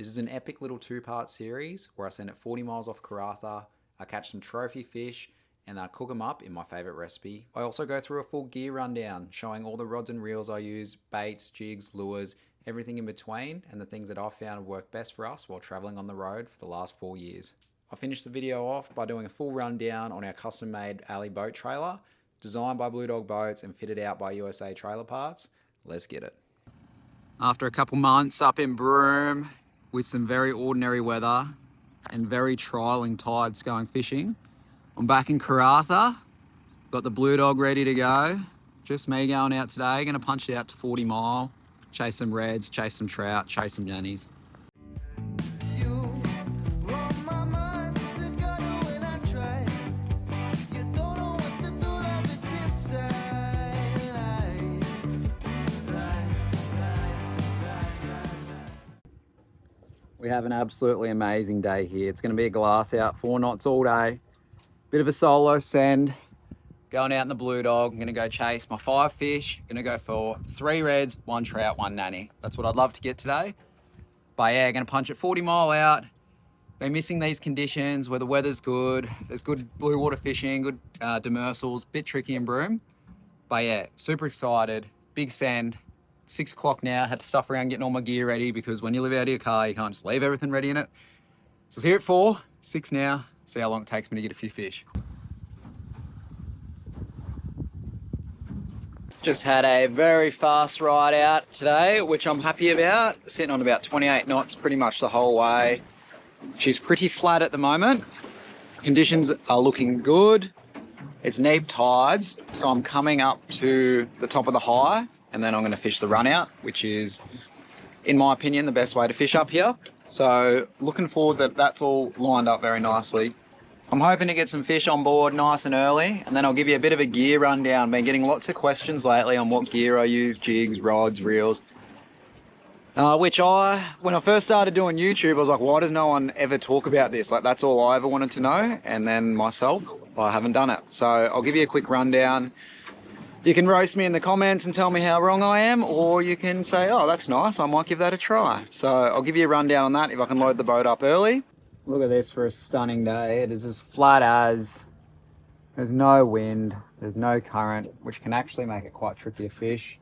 This is an epic little 2-part series where I send it 40 miles off Karratha, I catch some trophy fish, and then I cook them up in my favourite recipe. I also go through a full gear rundown, showing all the rods and reels I use, baits, jigs, lures, everything in between, and the things that I've found have worked best for us while travelling on the road for the last 4 years. I finished the video off by doing a full rundown on our custom-made alley boat trailer, designed by Blue Dog Boats and fitted out by USA Trailer Parts. Let's get it. After a couple months up in Broome, with some very ordinary weather and very trialling tides going fishing, I'm back in Karratha, got the Blue Dog ready to go. Just me going out today, gonna punch it out to 40 mile, chase some reds, chase some trout, chase some nannies. We have an absolutely amazing day here. It's going to be a glass out, 4 knots all day. Bit of a solo send. Going out in the Blue Dog. I'm going to go chase my 5 fish. Going to go for 3 reds, 1 trout, 1 nanny. That's what I'd love to get today. But yeah, going to punch it 40 mile out. Been missing these conditions where the weather's good. There's good blue water fishing, good demersals. Bit tricky in Broome. But yeah, super excited. Big send. 6 o'clock now, had to stuff around getting all my gear ready because when you live out of your car, you can't just leave everything ready in it. So it's here at 4, 6 now, see how long it takes me to get a few fish. Just had a very fast ride out today, which I'm happy about. Sitting on about 28 knots pretty much the whole way. She's pretty flat at the moment. Conditions are looking good. It's neap tides, so I'm coming up to the top of the high, and then I'm going to fish the run out, which is, in my opinion, the best way to fish up here. So looking forward that that's all lined up very nicely. I'm hoping to get some fish on board nice and early, and then I'll give you a bit of a gear rundown. Been getting lots of questions lately on what gear I use, jigs, rods, reels. When I first started doing YouTube, I was like, why does no one ever talk about this? Like, that's all I ever wanted to know. And then myself, I haven't done it. So I'll give you a quick rundown. You can roast me in the comments and tell me how wrong I am, or you can say, oh, that's nice, I might give that a try. So I'll give you a rundown on that if I can load the boat up early. Look at this for a stunning day. It is as flat as, there's no wind, there's no current, which can actually make it quite tricky to fish.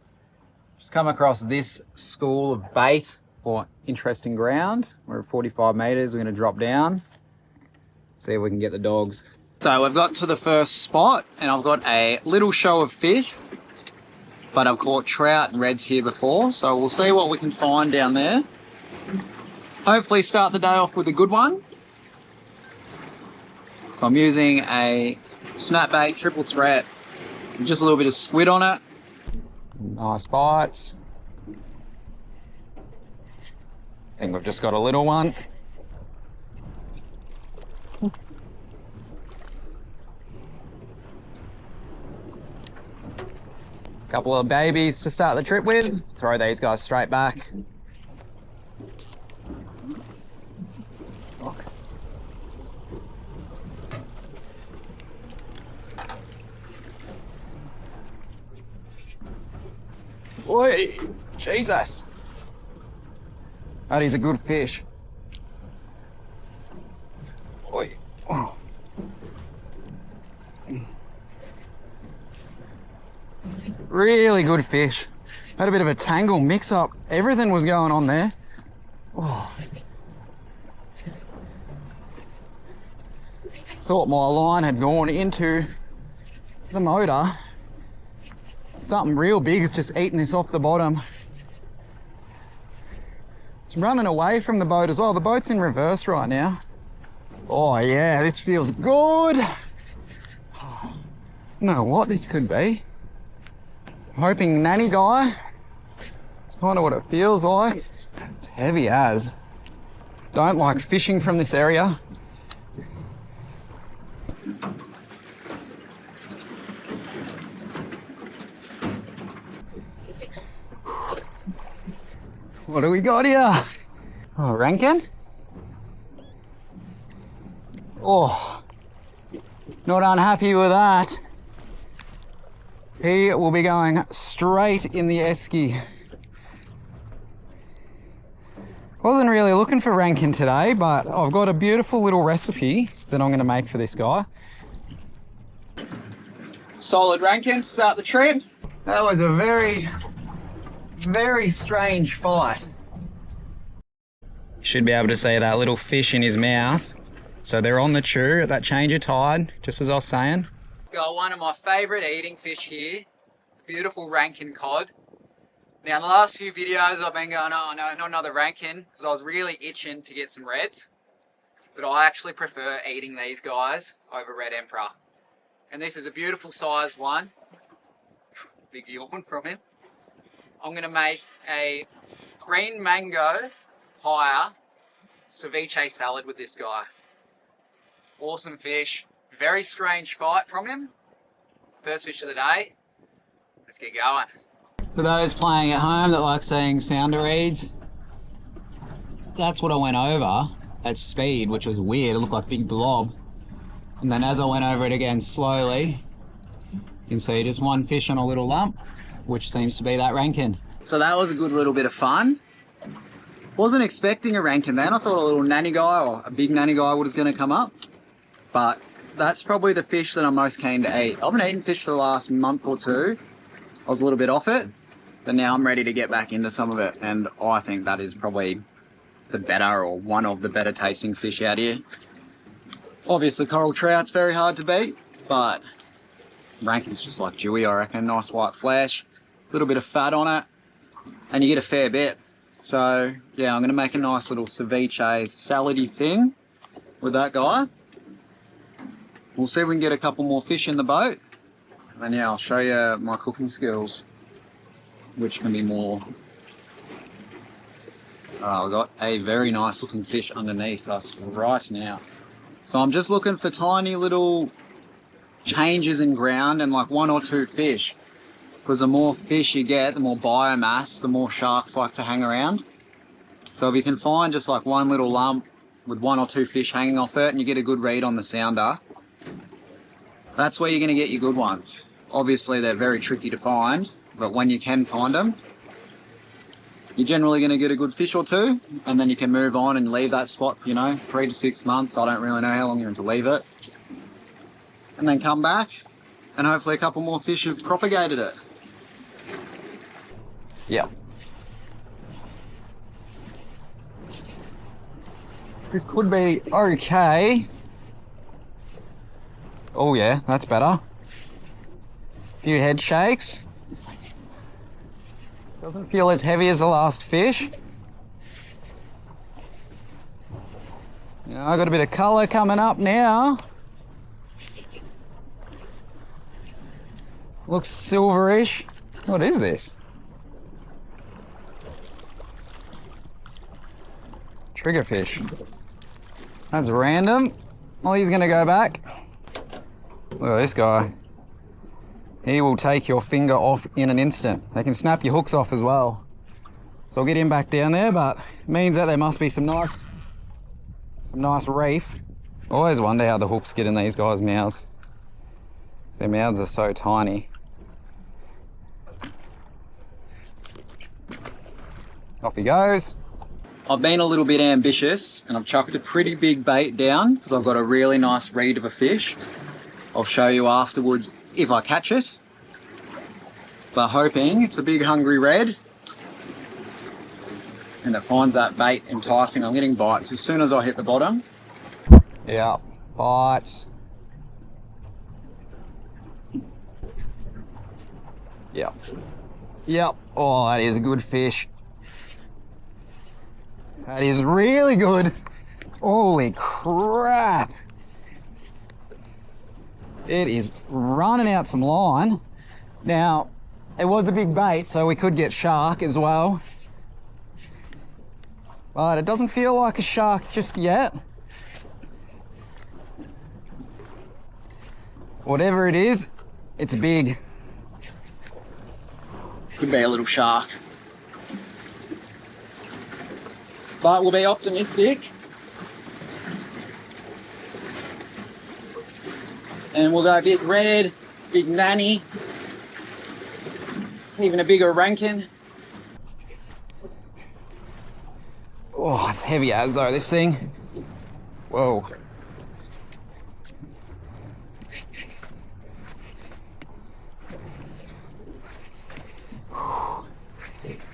Just come across this school of bait for interesting ground. We're at 45 meters, we're gonna drop down, see if we can get the dogs. So we've got to the first spot and I've got a little show of fish, but I've caught trout and reds here before, so we'll see what we can find down there. Hopefully start the day off with a good one. So I'm using a snapbait triple threat, just a little bit of squid on it. Nice bites. I think we've just got a little one. Couple of babies to start the trip with. Throw these guys straight back. Oi, Jesus. That is a good fish. Oi. Oh. Really good fish. Had a bit of a tangle mix up. Everything was going on there. Oh. Thought my line had gone into the motor. Something real big is just eating this off the bottom. It's running away from the boat as well. The boat's in reverse right now. Oh yeah, this feels good. I don't know what this could be. Hoping nanny guy. It's kind of what it feels like. It's heavy as. Don't like fishing from this area. What do we got here? Oh, Rankin? Oh, not unhappy with that. He will be going straight in the esky. Wasn't really looking for ranking today, but I've got a beautiful little recipe that I'm going to make for this guy. Solid ranking to start the trip. That was a very, very strange fight. Should be able to see that little fish in his mouth. So they're on the chew at that change of tide, just as I was saying. Got one of my favourite eating fish here. Beautiful rankin cod. Now in the last few videos I've been going, oh no, not another rankin, because I was really itching to get some reds. But I actually prefer eating these guys over red emperor. And this is a beautiful sized one. Big yawn from him. I'm going to make a green mango higher ceviche salad with this guy. Awesome fish. Very strange fight from him. First fish of the day. Let's get going. For those playing at home that like seeing sounder reads, that's what I went over at speed, which was weird. It looked like a big blob. And then as I went over it again slowly, you can see just one fish on a little lump, which seems to be that rankin. So that was a good little bit of fun. Wasn't expecting a rankin then. I thought a little nanny guy or a big nanny guy was going to come up. But that's probably the fish that I'm most keen to eat. I've been eating fish for the last month or two. I was a little bit off it, but now I'm ready to get back into some of it. And I think that is probably the better, or one of the better tasting fish out here. Obviously coral trout's very hard to beat, but rankin's just like dewy, I reckon. Nice white flesh, a little bit of fat on it, and you get a fair bit. So yeah, I'm gonna make a nice little ceviche salady thing with that guy. We'll see if we can get a couple more fish in the boat. And yeah, I'll show you my cooking skills, which can be more. I've got a very nice looking fish underneath us right now. So I'm just looking for tiny little changes in ground and like one or two fish. Because the more fish you get, the more biomass, the more sharks like to hang around. So if you can find just like one little lump with one or two fish hanging off it and you get a good read on the sounder, that's where you're going to get your good ones. Obviously they're very tricky to find, but when you can find them, you're generally going to get a good fish or two, and then you can move on and leave that spot for, 3 to 6 months. I don't really know how long you're going to leave it. And then come back, and hopefully a couple more fish have propagated it. Yep. This could be okay. Oh yeah, that's better. Few head shakes. Doesn't feel as heavy as the last fish. I got a bit of colour coming up now. Looks silverish. What is this? Triggerfish. That's random. Well, he's gonna go back. Look at this guy. He will take your finger off in an instant. They can snap your hooks off as well. So I'll get him back down there, but it means that there must be some nice reef. I always wonder how the hooks get in these guys' mouths. Their mouths are so tiny. Off he goes. I've been a little bit ambitious and I've chucked a pretty big bait down because I've got a really nice read of a fish. I'll show you afterwards if I catch it, but hoping it's a big hungry red and it finds that bait enticing. I'm getting bites as soon as I hit the bottom. Yeah, bites. Yep. Yep. Oh, that is a good fish. That is really good. Holy crap. It is running out some line. Now, it was a big bait, so we could get shark as well. But it doesn't feel like a shark just yet. Whatever it is, it's big. Could be a little shark. But we'll be optimistic. And we'll go big red, big nanny, even a bigger rankin. Oh, it's heavy as though, this thing. Whoa.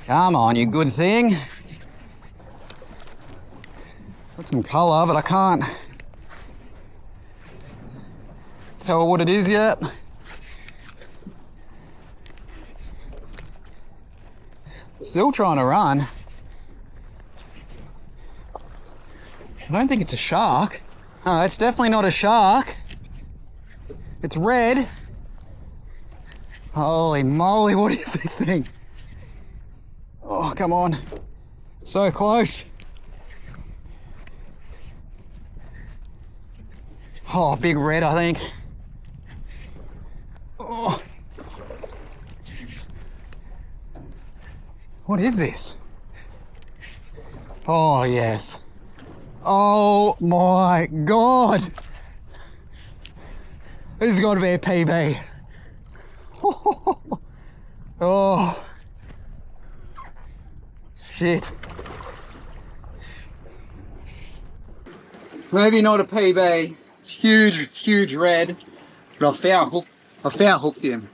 Come on, you good thing. Got some colour, but I can't tell what it is yet. Still trying to run. I don't think it's a shark. No, it's definitely not a shark. It's red. Holy moly, what is this thing? Oh, come on. So close. Oh, big red, I think. Oh. What is this? Oh, yes. Oh my God. This has got to be a PB. Oh. Shit. Maybe not a PB. It's huge, huge red. But I found hooked him.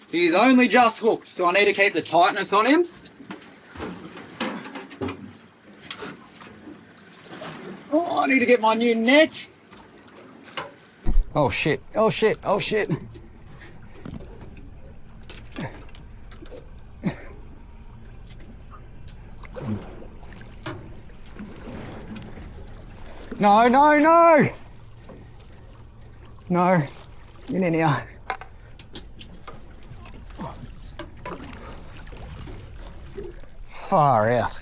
He's only just hooked, so I need to keep the tightness on him. Oh, I need to get my new net. Oh shit, oh shit, oh shit. No, no, no! No, get in here. Far out.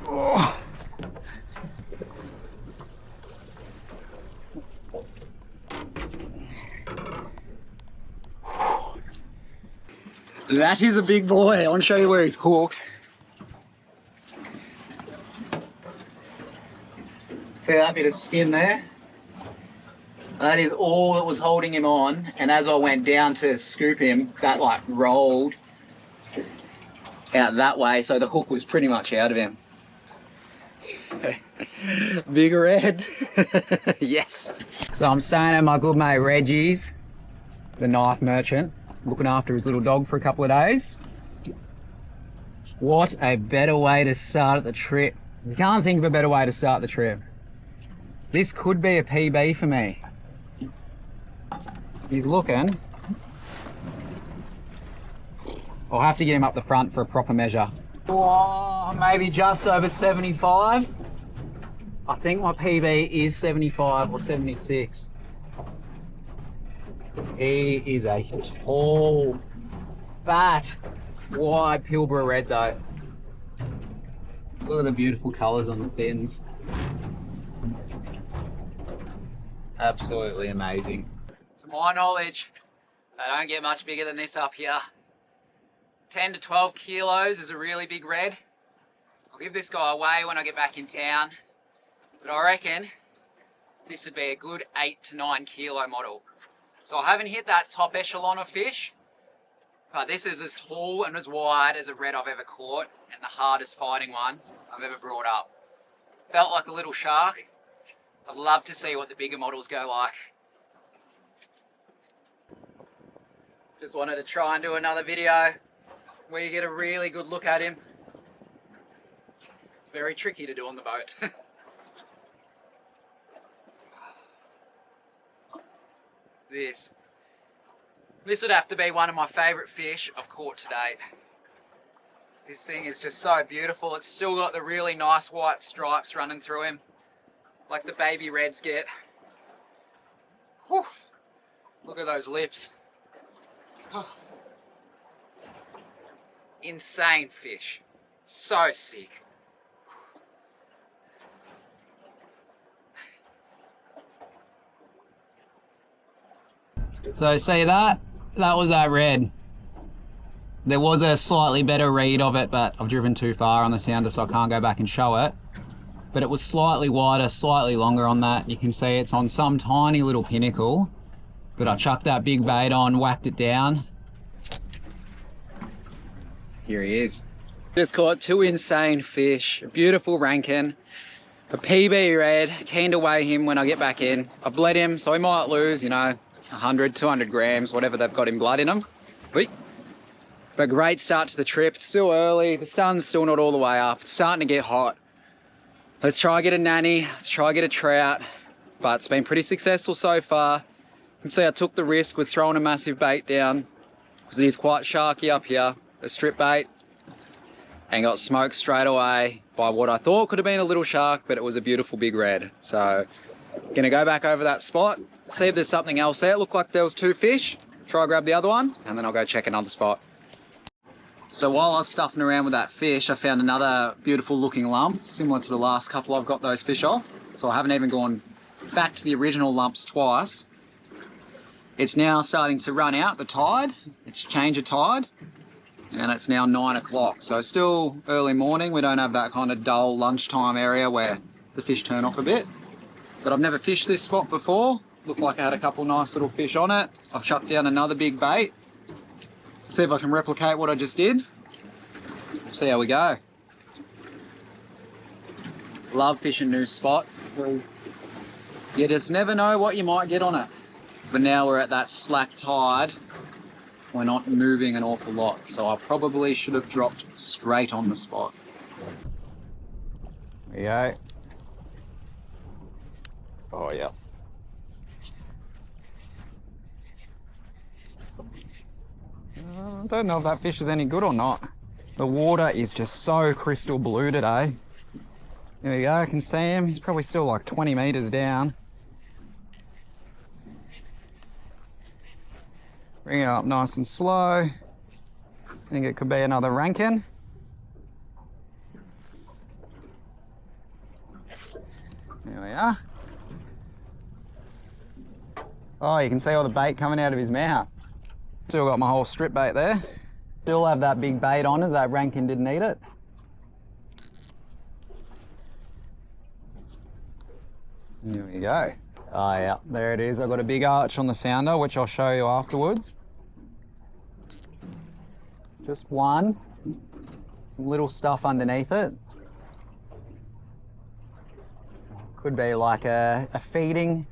Oh. That is a big boy. I want to show you where he's hooked. See that bit of skin there? That is all that was holding him on, and as I went down to scoop him, that like rolled out that way, so the hook was pretty much out of him. Big red. Yes. So I'm staying at my good mate Reggie's, the knife merchant, looking after his little dog for a couple of days. What a better way to start the trip. You can't think of a better way to start the trip. This could be a PB for me. He's looking. I'll have to get him up the front for a proper measure. Oh, maybe just over 75. I think my PB is 75 or 76. He is a tall, fat, wide Pilbara red though. Look at the beautiful colours on the fins. Absolutely amazing. To my knowledge, they don't get much bigger than this up here. 10 to 12 kilos is a really big red. I'll give this guy away when I get back in town, but I reckon this would be a good 8 to 9 kilo model. So I haven't hit that top echelon of fish, but this is as tall and as wide as a red I've ever caught, and the hardest fighting one I've ever brought up. Felt like a little shark. I'd love to see what the bigger models go like. Just wanted to try and do another video where you get a really good look at him. It's very tricky to do on the boat. This would have to be one of my favourite fish I've caught to date. This thing is just so beautiful. It's still got the really nice white stripes running through him, like the baby reds get. Whew. Look at those lips. Insane fish. So sick. So see that? That was that red. There was a slightly better read of it, but I've driven too far on the sounder, so I can't go back and show it. But it was slightly wider, slightly longer on that. You can see it's on some tiny little pinnacle, but I chucked that big bait on, whacked it down. Here he is. Just caught 2 insane fish, a beautiful rankin, a PB red, keen to weigh him when I get back in. I've bled him, so he might lose, you know, 100, 200 grams, whatever they've got in blood in them. But great start to the trip. It's still early, the sun's still not all the way up. It's starting to get hot. Let's try get a nanny, let's try get a trout, but it's been pretty successful so far. You can see I took the risk with throwing a massive bait down because it is quite sharky up here, a strip bait, and got smoked straight away by what I thought could have been a little shark, but it was a beautiful big red. So, gonna go back over that spot, see if there's something else there. It looked like there was 2 fish, try grab the other one, and then I'll go check another spot. So while I was stuffing around with that fish, I found another beautiful looking lump, similar to the last couple I've got those fish off. So I haven't even gone back to the original lumps twice. It's now starting to run out, the tide. It's change of tide, and it's now 9 o'clock. So still early morning. We don't have that kind of dull lunchtime area where the fish turn off a bit. But I've never fished this spot before. Looked like I had a couple nice little fish on it. I've chucked down another big bait. See if I can replicate what I just did. See how we go. Love fishing new spots. You just never know what you might get on it. But now we're at that slack tide. We're not moving an awful lot, so I probably should have dropped straight on the spot. There we go. Oh yeah. I don't know if that fish is any good or not. The water is just so crystal blue today. There we go, I can see him. He's probably still like 20 meters down. Bring it up nice and slow. I think it could be another rankin. There we are. Oh, you can see all the bait coming out of his mouth. Still got my whole strip bait there. Still have that big bait on as that rankin didn't eat it. Here we go. Oh yeah, there it is. I've got a big arch on the sounder, which I'll show you afterwards. Just one. Some little stuff underneath it. Could be like a feeding,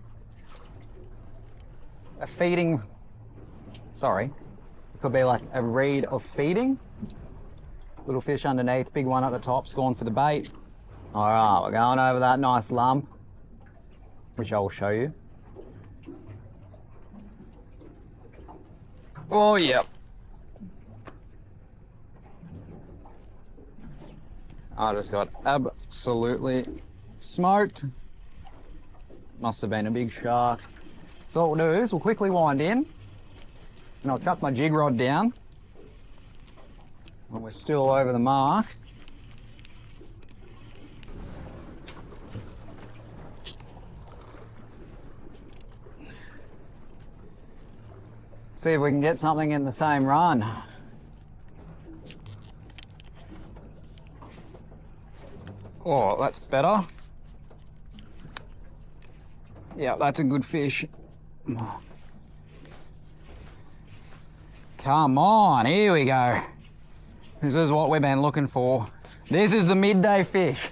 sorry. It could be like a reed of feeding. Little fish underneath, big one at the top's gone for the bait. All right, we're going over that nice lump, which I will show you. Oh, yep. I just got absolutely smoked. Must have been a big shark. So what we'll do is we'll quickly wind in and I'll chuck my jig rod down when we're still over the mark. See if we can get something in the same run. Oh, that's better. Yeah, that's a good fish. Come on, here we go. This is what we've been looking for. This is the midday fish.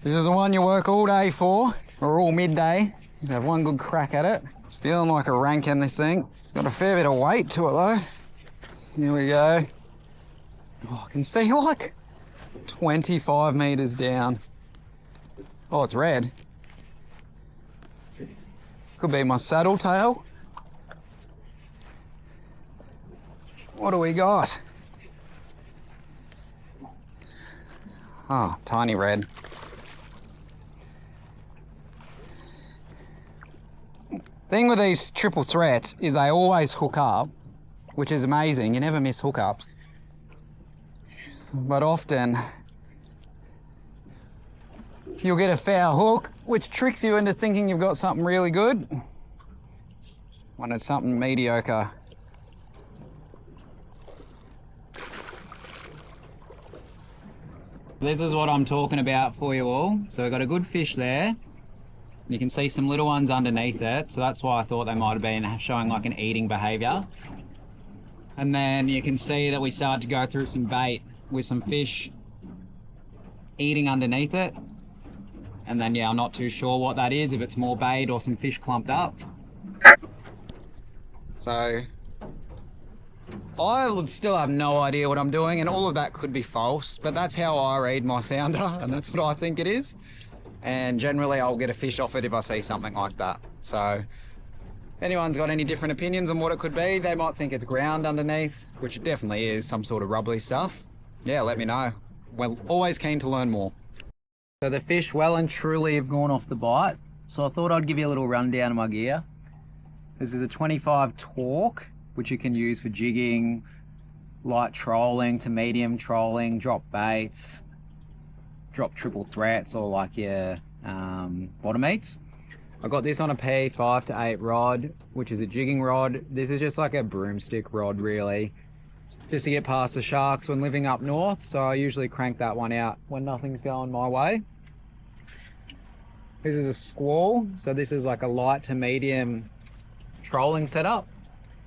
This is the one you work all day for, or all midday. You have one good crack at it. It's feeling like a rankin, this thing. Got a fair bit of weight to it though. Here we go. Oh, I can see like 25 meters down. Oh, it's red. Could be my saddletail. What do we got? Oh, tiny red. Thing with these triple threats is they always hook up, which is amazing. You never miss hookups. But often you'll get a foul hook, which tricks you into thinking you've got something really good when it's something mediocre. This is what I'm talking about for you all. So we've got a good fish there. You can see some little ones underneath it, so that's why I thought they might have been showing like an eating behaviour. And then you can see that we started to go through some bait with some fish eating underneath it. And then, yeah, I'm not too sure what that is, if it's more bait or some fish clumped up. So I would still have no idea what I'm doing, and all of that could be false, but that's how I read my sounder, and that's what I think it is. And generally I'll get a fish off it if I see something like that. So if anyone's got any different opinions on what it could be, they might think it's ground underneath, which it definitely is, some sort of rubbly stuff. Yeah, let me know. We're always keen to learn more. So the fish well and truly have gone off the bite. So I thought I'd give you a little rundown of my gear. This is a 25 torque, which you can use for jigging, light trolling to medium trolling, drop baits, drop triple threats, or like your bottom eats. I got this on a P5 to 8 rod, which is a jigging rod. This is just like a broomstick rod, really, just to get past the sharks when living up north. So I usually crank that one out when nothing's going my way. This is a squall, so this is like a light to medium trolling setup.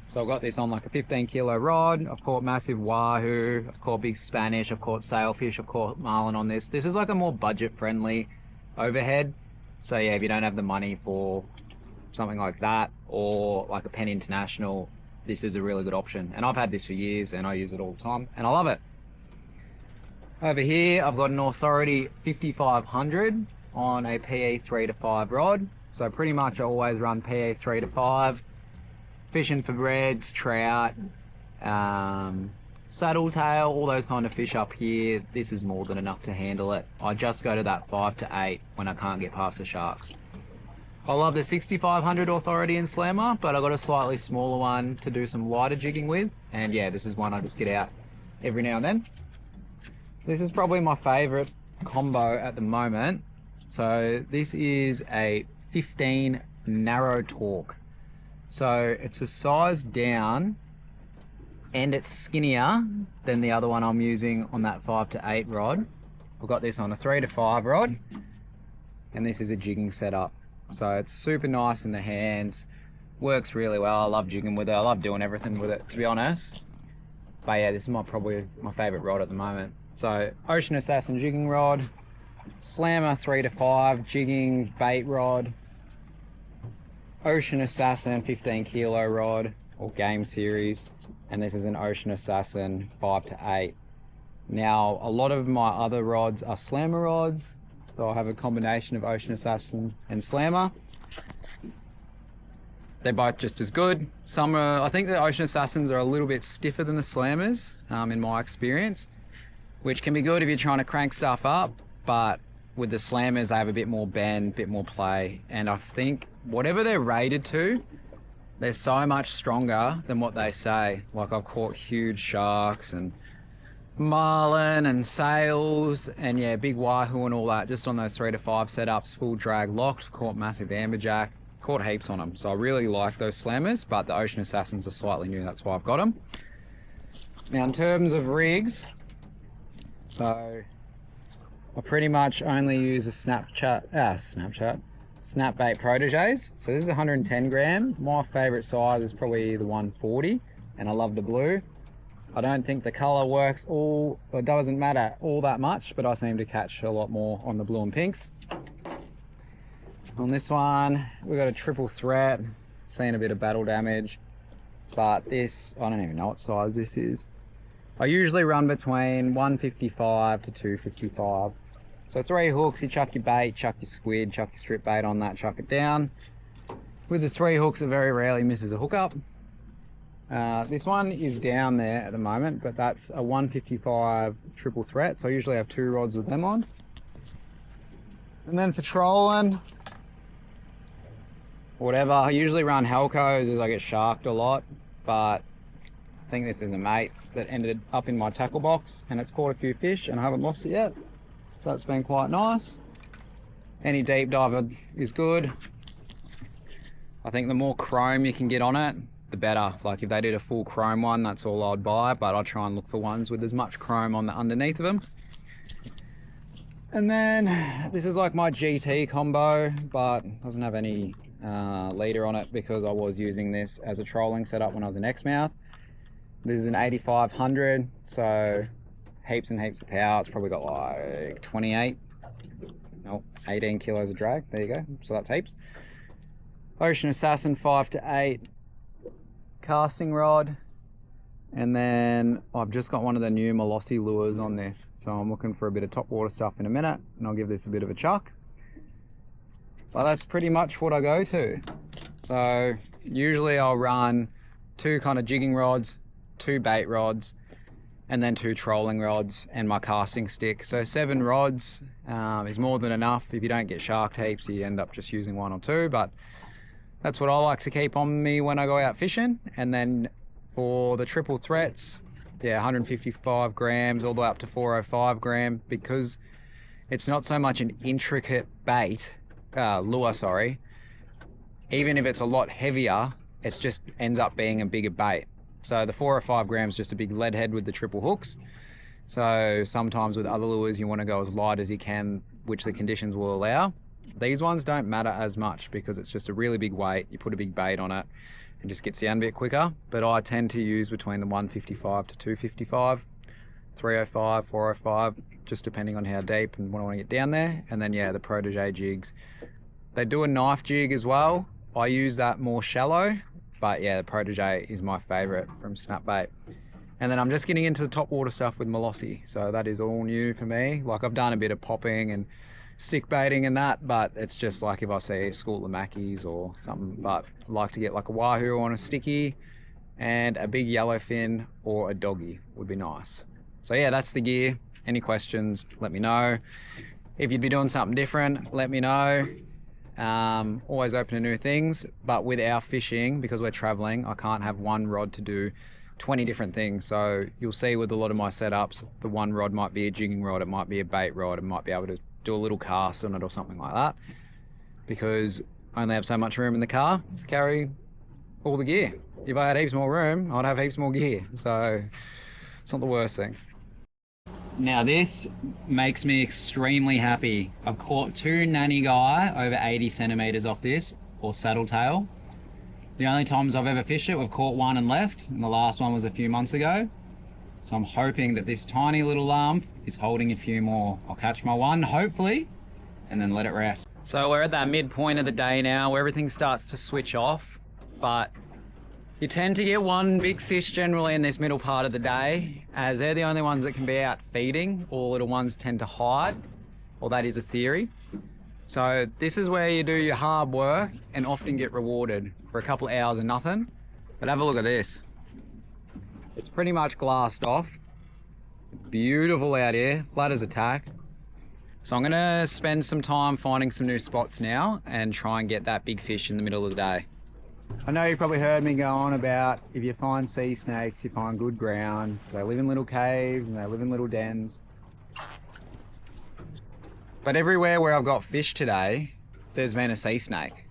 So I've got this on like a 15 kilo rod. I've caught massive wahoo, I've caught big Spanish, I've caught sailfish, I've caught marlin on this. This is like a more budget friendly overhead. So yeah, if you don't have the money for something like that, or like a Penn International, this is a really good option. And I've had this for years and I use it all the time and I love it. Over here, I've got an Authority 5500 on a PE 3 to 5 rod. So pretty much I always run PE 3 to 5. Fishing for reds, trout, saddletail, all those kind of fish up here. This is more than enough to handle it. I just go to that 5 to 8 when I can't get past the sharks. I love the 6500 Authority and Slammer, but I got a slightly smaller one to do some lighter jigging with. And yeah, this is one I just get out every now and then. This is probably my favorite combo at the moment. So this is a 15 narrow torque. So it's a size down and it's skinnier than the other one I'm using on that 5 to 8 rod. I've got this on a 3 to 5 rod, and this is a jigging setup. So it's super nice in the hands, works really well. I love jigging with it. I love doing everything with it, to be honest. But yeah, this is probably my favorite rod at the moment. So Ocean Assassin jigging rod, Slammer 3 to 5 jigging bait rod, Ocean Assassin 15 kilo rod or game series, and this is an Ocean Assassin 5 to 8. Now a lot of my other rods are Slammer rods, so I have a combination of Ocean Assassin and Slammer. They're both just as good. I think the Ocean Assassins are a little bit stiffer than the Slammers, in my experience, which can be good if you're trying to crank stuff up, but with the Slammers, they have a bit more bend, a bit more play. And I think whatever they're rated to, they're so much stronger than what they say. Like I've caught huge sharks and marlin and sails and yeah, big wahoo and all that, just on those 3 to 5 setups, full drag locked, caught massive amberjack, caught heaps on them. So I really like those Slammers, but the Ocean Assassins are slightly new, that's why I've got them. Now in terms of rigs, so I pretty much only use a snapbait proteges. So this is 110 gram. My favorite size is probably the 140, and I love the blue. I don't think the color works it doesn't matter all that much, but I seem to catch a lot more on the blue and pinks. On this one, we've got a triple threat, seeing a bit of battle damage, but this, I don't even know what size this is. I usually run between 155 to 255. So 3 hooks, you chuck your bait, chuck your squid, chuck your strip bait on that, chuck it down. With the 3 hooks, it very rarely misses a hookup. This one is down there at the moment, but that's a 155 triple threat. So I usually have 2 rods with them on. And then for trolling, whatever, I usually run Helcos as I get sharked a lot, but I think this is the mates that ended up in my tackle box, and it's caught a few fish and I haven't lost it yet. So that's been quite nice. Any deep diver is good. I think the more chrome you can get on it, the better. Like if they did a full chrome one, that's all I'd buy, but I try and look for ones with as much chrome on the underneath of them. And then this is like my GT combo, but doesn't have any leader on it because I was using this as a trolling setup when I was in Exmouth. This is an 8500, so heaps and heaps of power. It's probably got like 18 kilos of drag. There you go. So that's heaps. Ocean Assassin 5 to 8 casting rod. And then I've just got one of the new Molossi lures on this. So I'm looking for a bit of top water stuff in a minute, and I'll give this a bit of a chuck. But that's pretty much what I go to. So usually I'll run 2 kind of jigging rods, 2 bait rods, and then 2 trolling rods and my casting stick. So 7 rods is more than enough. If you don't get sharked heaps, you end up just using 1 or 2, but that's what I like to keep on me when I go out fishing. And then for the triple threats, yeah, 155 grams all the way up to 405 gram, because it's not so much an intricate lure, sorry. Even if it's a lot heavier, it just ends up being a bigger bait. So the 4 or 5 grams is just a big lead head with the triple hooks. So sometimes with other lures, you want to go as light as you can, which the conditions will allow. These ones don't matter as much because it's just a really big weight. You put a big bait on it and just gets down a bit quicker. But I tend to use between the 155 to 255, 305, 405, just depending on how deep and when I want to get down there. And then, yeah, the Protege jigs. They do a knife jig as well. I use that more shallow, but yeah, the Protege is my favorite from Snapbait. And then I'm just getting into the top water stuff with Molossi. So that is all new for me. Like, I've done a bit of popping and stick baiting and that, but it's just like if I see a school of Mackies or something. But I like to get like a wahoo on a sticky, and a big yellowfin or a doggy would be nice. So yeah, that's the gear. Any questions, let me know. If you'd be doing something different, let me know. Always open to new things, but with our fishing, because we're traveling, I can't have one rod to do 20 different things. So you'll see with a lot of my setups, the one rod might be a jigging rod, it might be a bait rod, it might be able to do a little cast on it or something like that, because I only have so much room in the car to carry all the gear. If I had heaps more room, I'd have heaps more gear. So it's not the worst thing. Now this makes me extremely happy. I've caught 2 nanny guy over 80 centimeters off this, or saddletail. The only times I've ever fished it, we've caught 1 and left, and the last one was a few months ago. So I'm hoping that this tiny little lump is holding a few more. I'll catch my 1, hopefully, and then let it rest. So we're at that midpoint of the day now where everything starts to switch off, but you tend to get 1 big fish generally in this middle part of the day, as they're the only ones that can be out feeding. All little ones tend to hide, or that is a theory. So this is where you do your hard work and often get rewarded for a couple of hours of nothing. But have a look at this. It's pretty much glassed off. It's beautiful out here, flat as a tack. So I'm gonna spend some time finding some new spots now and try and get that big fish in the middle of the day. I know you've probably heard me go on about if you find sea snakes, you find good ground. They live in little caves and they live in little dens. But everywhere where I've got fish today, there's been a sea snake,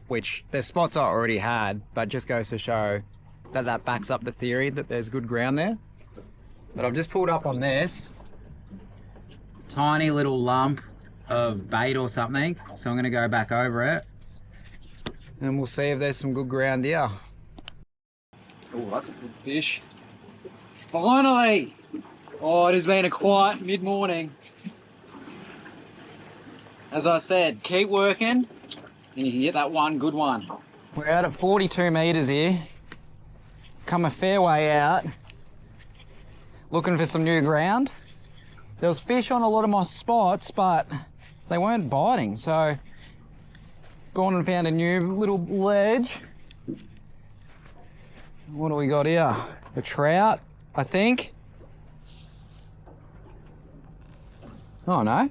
which there's spots I already had, but just goes to show that that backs up the theory that there's good ground there. But I've just pulled up on this tiny little lump of bait or something. So I'm gonna go back over it and we'll see if there's some good ground here. Oh, that's a good fish. Finally! Oh, it has been a quiet mid-morning. As I said, keep working and you can get that 1 good one. We're out at 42 meters here. Come a fair way out, looking for some new ground. There was fish on a lot of my spots, but they weren't biting, so gone and found a new little ledge. What do we got here? A trout, I think. Oh no.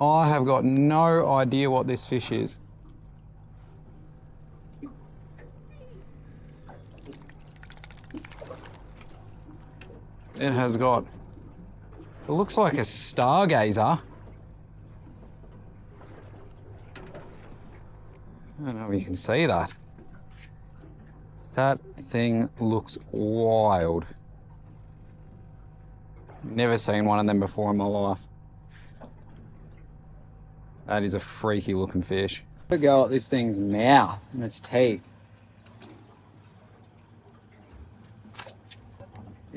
I have got no idea what this fish is. It has got, it looks like a stargazer. I don't know if you can see that. That thing looks wild. Never seen one of them before in my life. That is a freaky looking fish. Have a go at this thing's mouth and its teeth.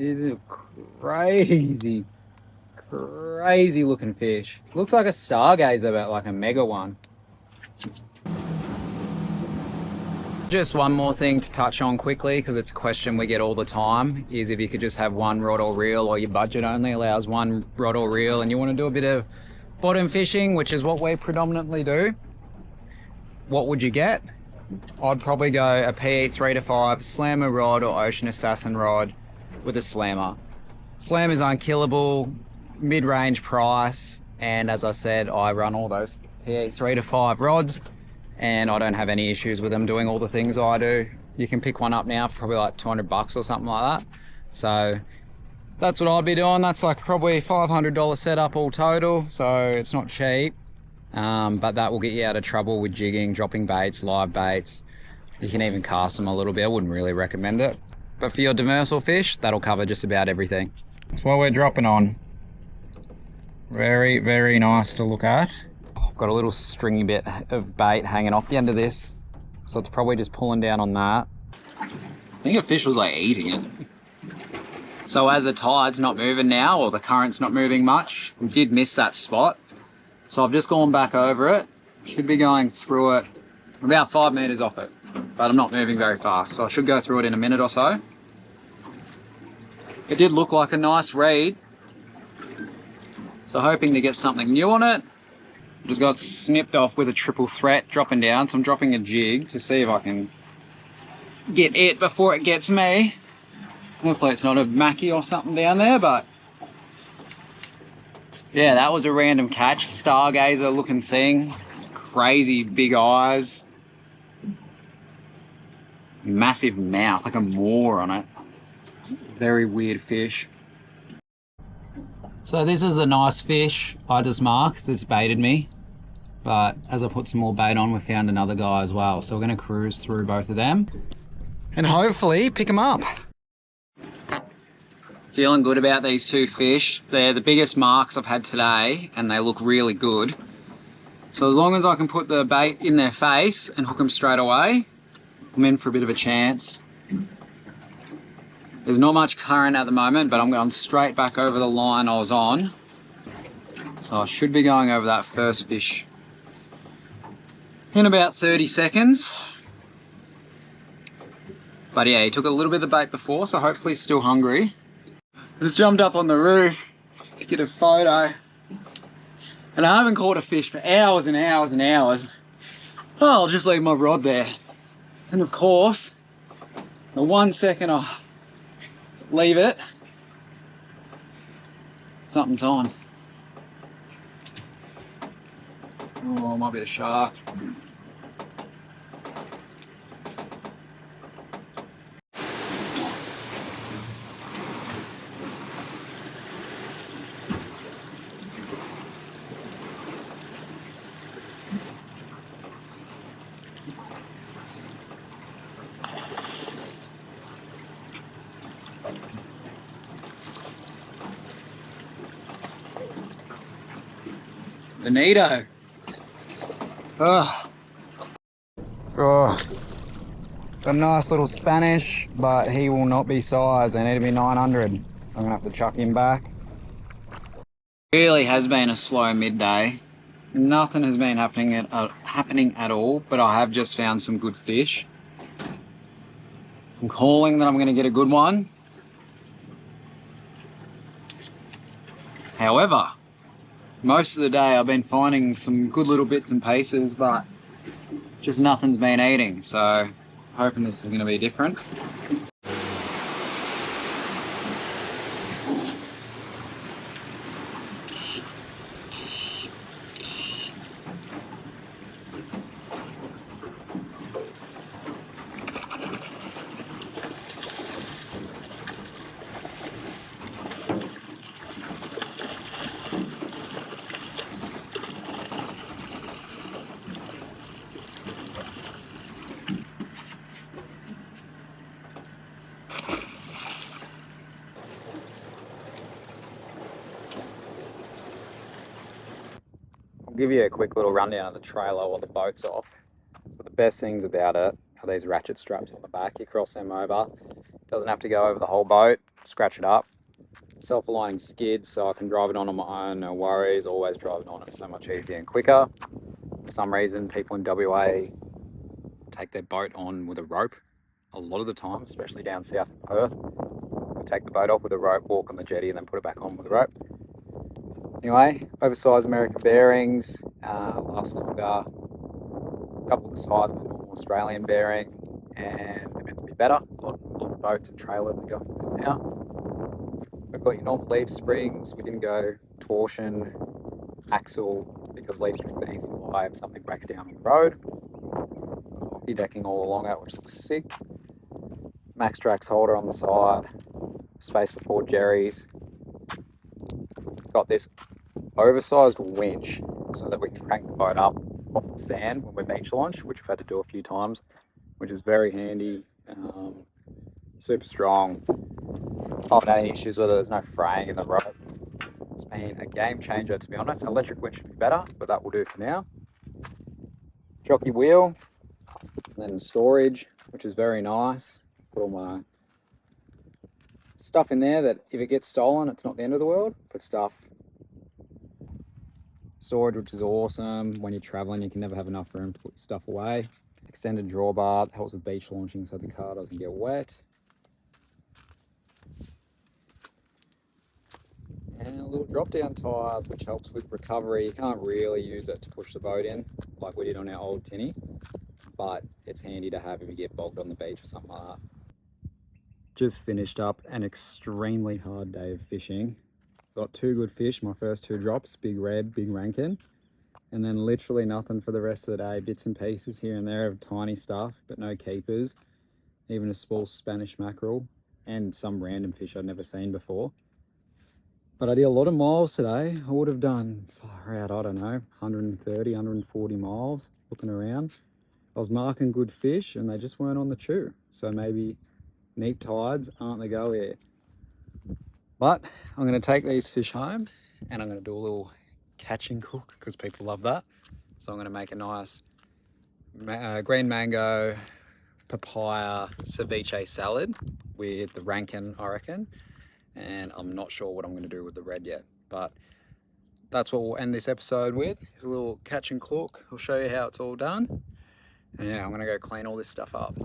This is a crazy, crazy looking fish. Looks like a stargazer, but like a mega one. Just one more thing to touch on quickly, because it's a question we get all the time, is if you could just have one rod or reel, or your budget only allows one rod or reel, and you want to do a bit of bottom fishing, which is what we predominantly do, what would you get? I'd probably go a PE 3 to 5 slammer rod or Ocean Assassin rod with a slammer. Slammer's unkillable, mid-range price, and as I said, I run all those PE 3 to 5 rods, and I don't have any issues with them doing all the things I do. You can pick one up now for probably like 200 bucks or something like that. So that's what I'd be doing. That's like probably $500 setup all total, so it's not cheap. But that will get you out of trouble with jigging, dropping baits, live baits. You can even cast them a little bit. I wouldn't really recommend it. But for your demersal fish, that'll cover just about everything. That's what we're dropping on. Very, very nice to look at. I've got a little stringy bit of bait hanging off the end of this, so it's probably just pulling down on that. I think a fish was like eating it. So as the tide's not moving now, or the current's not moving much, we did miss that spot. So I've just gone back over it. Should be going through it about 5 meters off it, but I'm not moving very fast, so I should go through it in a minute or so. It did look like a nice reed, so hoping to get something new on it. Just got snipped off with a triple threat dropping down, so I'm dropping a jig to see if I can get it before it gets me. Hopefully it's not a mackie or something down there, but yeah, that was a random catch. Stargazer looking thing, crazy big eyes, massive mouth, like a moor on it. Very weird fish. So this is a nice fish I just marked that's baited me, but as I put some more bait on, we found another guy as well. So we're gonna cruise through both of them and hopefully pick them up. Feeling good about these two fish. They're the biggest marks I've had today and they look really good. So as long as I can put the bait in their face and hook them straight away, I'm in for a bit of a chance. There's not much current at the moment, but I'm going straight back over the line I was on. So I should be going over that first fish in about 30 seconds. But yeah, he took a little bit of the bait before, so hopefully he's still hungry. I just jumped up on the roof to get a photo. And I haven't caught a fish for hours and hours and hours. Oh, I'll just leave my rod there. And of course, the 1 second I leave it, something's on. Oh, it might be a shark. Bonito. Oh. A nice little Spanish, but he will not be size. They need to be 900. So I'm gonna have to chuck him back. Really has been a slow midday. Nothing has been happening at all, but I have just found some good fish. I'm calling that I'm gonna get a good one. However, most of the day I've been finding some good little bits and pieces, but just nothing's been eating, so hoping this is going to be different. I'll give you a quick little rundown of the trailer while the boat's off. So the best things about it are these ratchet straps on the back. You cross them over. Doesn't have to go over the whole boat. scratch it up. Self-aligning skid, so I can drive it on my own, no worries. Always driving on it so much easier and quicker. For some reason, people in WA take their boat on with a rope a lot of the time, especially down south of Perth. We take the boat off with a rope, walk on the jetty, and then put it back on with a rope. Anyway, oversized American bearings, last longer. A couple of the size of a normal Australian bearing, and they're meant to be better. A lot of boats and trailers are going with them now. We've got your normal leaf springs. We didn't go torsion, axle, because leaf springs are easy to buy if something breaks down on the road. Hockey decking all along it, which looks sick. Max Trax holder on the side, space for 4 jerrys. Got this oversized winch so that we can crank the boat up off the sand when we beach launch, which we've had to do a few times, which is very handy. Super strong. I haven't had any issues with it. There's no fraying in the rope. It's been a game changer, to be honest. An electric winch would be better, but that will do for now. Jockey wheel, and then storage, which is very nice. Put all my stuff in there that if it gets stolen, it's not the end of the world. Put stuff. Storage, which is awesome. When you're traveling, you can never have enough room to put your stuff away. Extended drawbar that helps with beach launching so the car doesn't get wet. And a little drop down tire, which helps with recovery. You can't really use it to push the boat in like we did on our old tinny, but it's handy to have if you get bogged on the beach or something like that. Just finished up an extremely hard day of fishing. Got 2 good fish, my first 2 drops, big red, big rankin, and then literally nothing for the rest of the day. Bits and pieces here and there of tiny stuff, but no keepers, even a small Spanish mackerel, and some random fish I'd never seen before. But I did a lot of miles today. I would have done, far out, I don't know, 130, 140 miles looking around. I was marking good fish and they just weren't on the chew. So maybe neap tides aren't the go here. But I'm going to take these fish home and I'm going to do a little catch and cook because people love that. So I'm going to make a nice green mango papaya ceviche salad with the rankin, I reckon. And I'm not sure what I'm going to do with the red yet, but that's what we'll end this episode with. It's a little catch and cook. I'll show you how it's all done. And yeah, I'm going to go clean all this stuff up.